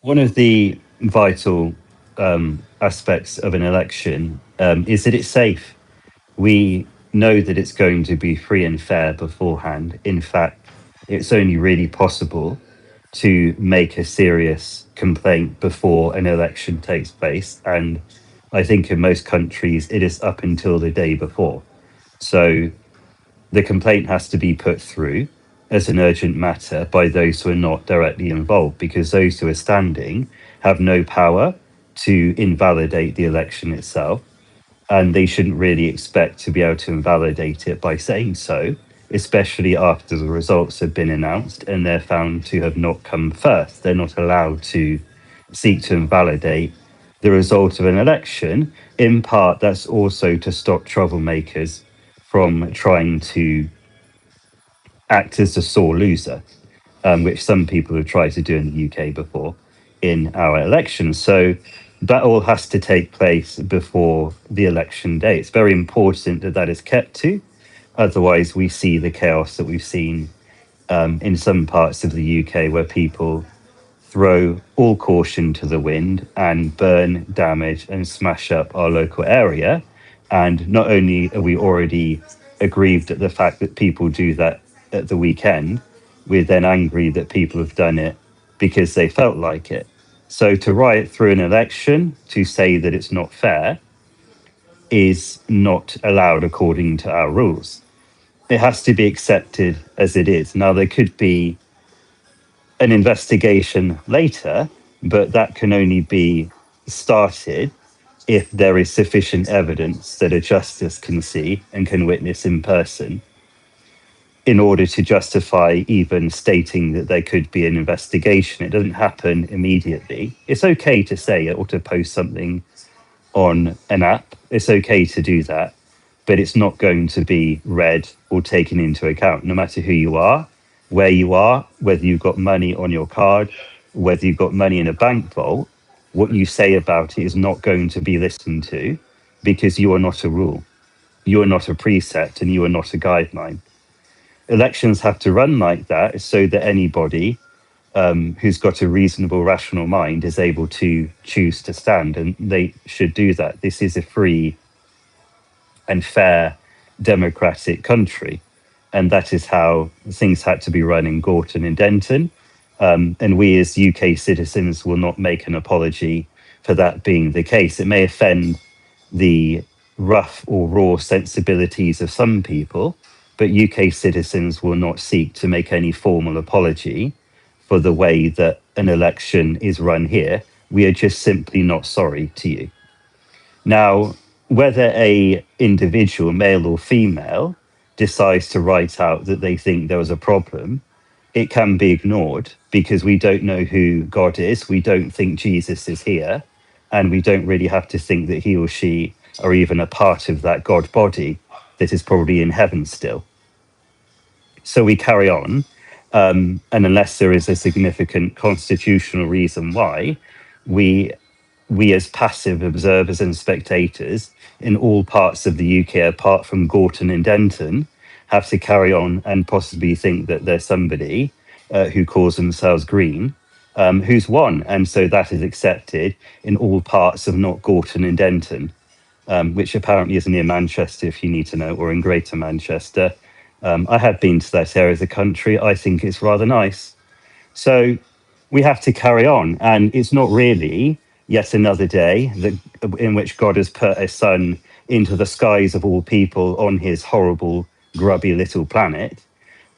One of the vital aspects of an election is that it's safe. We know that it's going to be free and fair beforehand. In fact, it's only really possible to make a serious complaint before an election takes place. And I think in most countries, it is up until the day before. So the complaint has to be put through as an urgent matter by those who are not directly involved, because those who are standing have no power to invalidate the election itself, and they shouldn't really expect to be able to invalidate it by saying so, especially after the results have been announced and they're found to have not come first. They're not allowed to seek to invalidate the result of an election. In part, that's also to stop troublemakers from trying to act as a sore loser, which some people have tried to do in the UK before in our elections. So that all has to take place before the election day. It's very important that that is kept to. Otherwise, we see the chaos that we've seen in some parts of the UK where people throw all caution to the wind and burn, damage, and smash up our local area. And not only are we already aggrieved at the fact that people do that at the weekend, we're then angry that people have done it because they felt like it. So to riot through an election, to say that it's not fair, is not allowed according to our rules. It has to be accepted as it is. Now, there could be an investigation later, but that can only be started if there is sufficient evidence that a justice can see and can witness in person in order to justify even stating that there could be an investigation. It doesn't happen immediately. It's okay to say it or to post something on an app. It's okay to do that, but it's not going to be read or taken into account, no matter who you are, where you are, whether you've got money on your card, whether you've got money in a bank vault. What you say about it is not going to be listened to, because you are not a rule. You are not a precept and you are not a guideline. Elections have to run like that so that anybody who's got a reasonable, rational mind is able to choose to stand, and they should do that. This is a free and fair democratic country, and that is how things had to be run in Gorton and Denton. And we as UK citizens will not make an apology for that being the case. It may offend the rough or raw sensibilities of some people, but UK citizens will not seek to make any formal apology for the way that an election is run here. We are just simply not sorry to you. Now, whether a individual, male or female, decides to write out that they think there was a problem, it can be ignored because we don't know who God is. We don't think Jesus is here, and we don't really have to think that he or she are even a part of that God body that is probably in heaven still. So we carry on, and unless there is a significant constitutional reason why, we we as passive observers and spectators in all parts of the UK, apart from Gorton and Denton, have to carry on and possibly think that there's somebody who calls themselves Green who's won. And so that is accepted in all parts of not Gorton and Denton, which apparently is near Manchester, if you need to know, or in Greater Manchester. I have been to that area of the country. I think it's rather nice. So we have to carry on. And it's not really yet another day that, in which God has put a sun into the skies of all people on his horrible, grubby little planet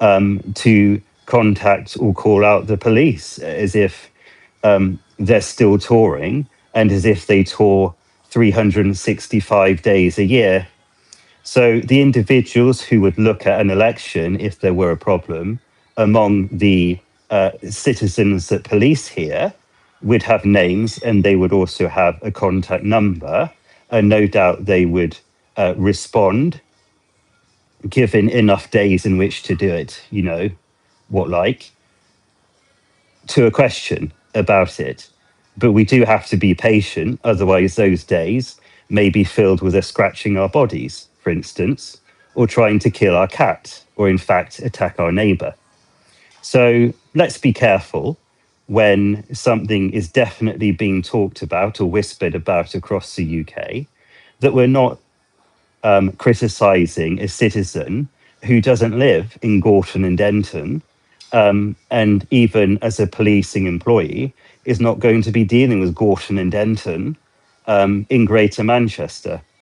to contact or call out the police as if they're still touring and as if they tour 365 days a year. So the individuals who would look at an election if there were a problem among the citizens that police here would have names, and they would also have a contact number, and no doubt they would respond given enough days in which to do it, you know, what like, to a question about it. But we do have to be patient, otherwise those days may be filled with us scratching our bodies, for instance, or trying to kill our cat, or in fact attack our neighbour. So let's be careful. when something is definitely being talked about or whispered about across the UK, that we're not criticising a citizen who doesn't live in Gorton and Denton, and even as a policing employee, is not going to be dealing with Gorton and Denton in Greater Manchester.